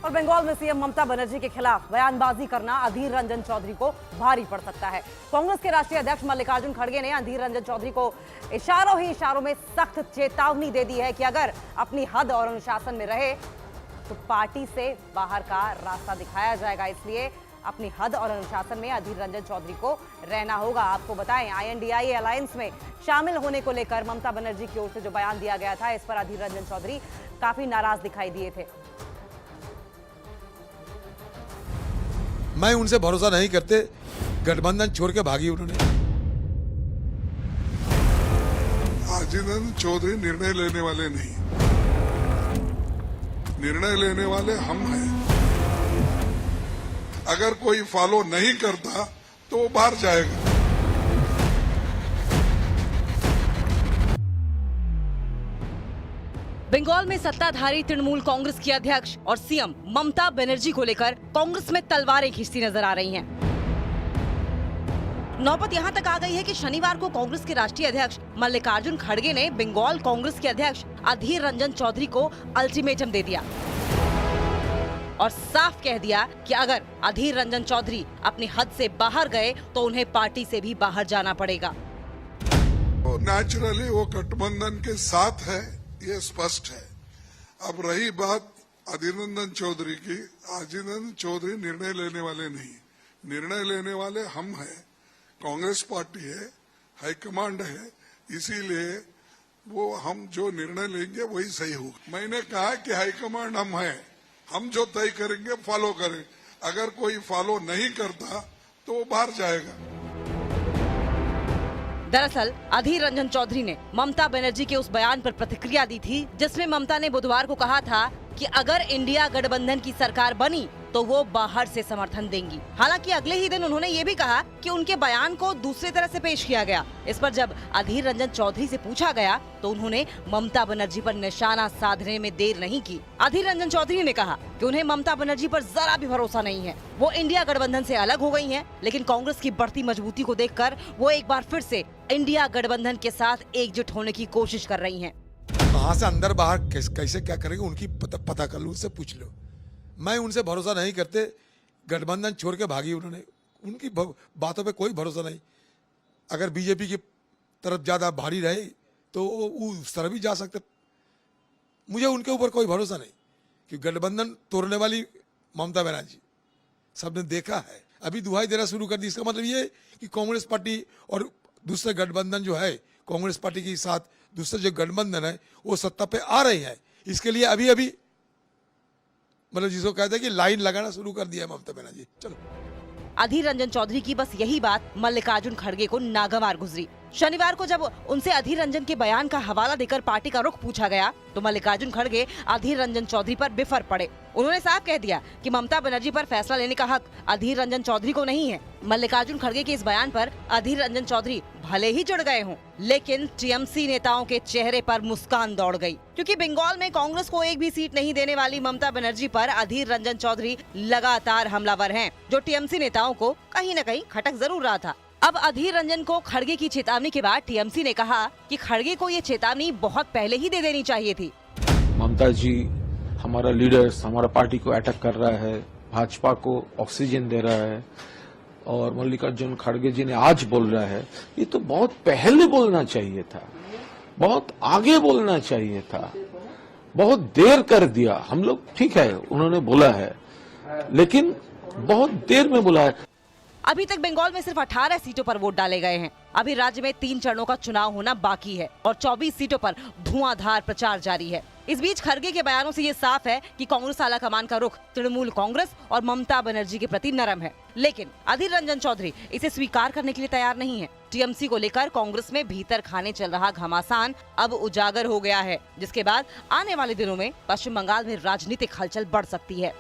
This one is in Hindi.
और बंगाल में सीएम ममता बनर्जी के खिलाफ बयानबाजी करना अधीर रंजन चौधरी को भारी पड़ सकता है। कांग्रेस के राष्ट्रीय अध्यक्ष मल्लिकार्जुन खड़गे ने अधीर रंजन चौधरी को इशारों ही इशारों में सख्त चेतावनी दे दी है कि अगर अपनी हद और अनुशासन में रहे तो पार्टी से बाहर का रास्ता दिखाया जाएगा। इसलिए अपनी हद और अनुशासन में अधीर रंजन चौधरी को रहना होगा। आपको बताएं, INDIA अलायंस में शामिल होने को लेकर ममता बनर्जी की ओर से जो बयान दिया गया था, इस पर अधीर रंजन चौधरी काफी नाराज दिखाई दिए थे। मैं उनसे भरोसा नहीं करते, गठबंधन छोड़ के भागी उन्होंने। अधीर रंजन चौधरी निर्णय लेने वाले नहीं, निर्णय लेने वाले हम हैं। अगर कोई फॉलो नहीं करता तो वो बाहर जाएगा। बंगाल में सत्ताधारी तृणमूल कांग्रेस की अध्यक्ष और सीएम ममता बनर्जी को लेकर कांग्रेस में तलवारें खींचती नजर आ रही हैं। नौबत यहां तक आ गई है कि शनिवार को कांग्रेस के राष्ट्रीय अध्यक्ष मल्लिकार्जुन खड़गे ने बंगाल कांग्रेस के अध्यक्ष अधीर रंजन चौधरी को अल्टीमेटम दे दिया और साफ कह दिया कि अगर अधीर रंजन चौधरी अपनी हद से बाहर गए तो उन्हें पार्टी से भी बाहर जाना पड़ेगा। तो नेचुरली वो गठबंधन के साथ है, ये स्पष्ट है। अब रही बात अधीर रंजन चौधरी की, अधीर रंजन चौधरी निर्णय लेने वाले नहीं, निर्णय लेने वाले हम हैं। कांग्रेस पार्टी है, हाईकमांड है, इसीलिए वो हम जो निर्णय लेंगे वही सही होगा। मैंने कहा कि हाईकमांड हम हैं, हम जो तय करेंगे फॉलो करें। अगर कोई फॉलो नहीं करता तो वो बाहर जाएगा। दरअसल अधीर रंजन चौधरी ने ममता बनर्जी के उस बयान पर प्रतिक्रिया दी थी जिसमें ममता ने बुधवार को कहा था कि अगर इंडिया गठबंधन की सरकार बनी तो वो बाहर से समर्थन देंगी। हालांकि अगले ही दिन उन्होंने ये भी कहा कि उनके बयान को दूसरी तरह से पेश किया गया। इस पर जब अधीर रंजन चौधरी से पूछा गया तो उन्होंने ममता बनर्जी पर निशाना साधने में देर नहीं की। अधीर रंजन चौधरी ने कहा कि उन्हें ममता बनर्जी पर जरा भी भरोसा नहीं है। वो इंडिया गठबंधन से अलग हो गई हैं, लेकिन कांग्रेस की बढ़ती मजबूती को देखकर वो एक बार फिर से इंडिया गठबंधन के साथ एकजुट होने की कोशिश कर रही हैं। कहां से अंदर बाहर कैसे क्या करेंगे उनकी पता कर लो, उससे पूछ लो। मैं उनसे भरोसा नहीं करते, गठबंधन छोड़ के भागी उन्होंने। उनकी बातों पे कोई भरोसा नहीं। अगर बीजेपी की तरफ ज्यादा भारी रहे तो वो उस तरफ भी जा सकते। मुझे उनके ऊपर कोई भरोसा नहीं कि गठबंधन तोड़ने वाली ममता बनर्जी सबने देखा है, अभी दुहाई देना शुरू कर दी। इसका मतलब ये कि कांग्रेस पार्टी और दूसरे गठबंधन जो है, कांग्रेस पार्टी के साथ दूसरे जो गठबंधन है वो सत्ता पे आ रहे हैं। इसके लिए अभी मतलब जिसको कहते हैं कि लाइन लगाना शुरू कर दिया है ममता बनर्जी। चलो, अधीर रंजन चौधरी की बस यही बात मल्लिकार्जुन खड़गे को नागवार गुजरी। शनिवार को जब उनसे अधीर रंजन के बयान का हवाला देकर पार्टी का रुख पूछा गया तो मल्लिकार्जुन खड़गे अधीर रंजन चौधरी पर बिफर पड़े। उन्होंने साफ कह दिया कि ममता बनर्जी पर फैसला लेने का हक अधीर रंजन चौधरी को नहीं है। मल्लिकार्जुन खड़गे के इस बयान पर अधीर रंजन चौधरी भले ही जुड़ गए हों, लेकिन टीएमसी नेताओं के चेहरे पर मुस्कान दौड़ गई, क्योंकि बंगाल में कांग्रेस को एक भी सीट नहीं देने वाली ममता बनर्जी पर अधीर रंजन चौधरी लगातार हमलावर हैं, जो टीएमसी नेताओं को कहीं न कहीं खटक जरूर रहा था। अब अधीर रंजन को खड़गे की चेतावनी के बाद टीएमसी ने कहा कि खड़गे को ये चेतावनी बहुत पहले ही दे देनी चाहिए थी। ममता जी हमारा लीडर्स, हमारा पार्टी को अटैक कर रहा है, भाजपा को ऑक्सीजन दे रहा है, और मल्लिकार्जुन खड़गे जी ने आज बोल रहा है, ये तो बहुत पहले बोलना चाहिए था, बहुत आगे बोलना चाहिए था, बहुत देर कर दिया। हम लोग ठीक है, उन्होंने बोला है, लेकिन बहुत देर में बोला है। अभी तक बंगाल में सिर्फ 18 सीटों पर वोट डाले गए हैं। अभी राज्य में 3 चरणों का चुनाव होना बाकी है और 24 सीटों पर धुआंधार प्रचार जारी है। इस बीच खड़गे के बयानों से ये साफ है कि कांग्रेस आला कमान का रुख तृणमूल कांग्रेस और ममता बनर्जी के प्रति नरम है, लेकिन अधीर रंजन चौधरी इसे स्वीकार करने के लिए तैयार नहीं है। टीएमसी को लेकर कांग्रेस में भीतर खाने चल रहा घमासान अब उजागर हो गया है, जिसके बाद आने वाले दिनों में पश्चिम बंगाल में राजनीतिक हलचल बढ़ सकती है।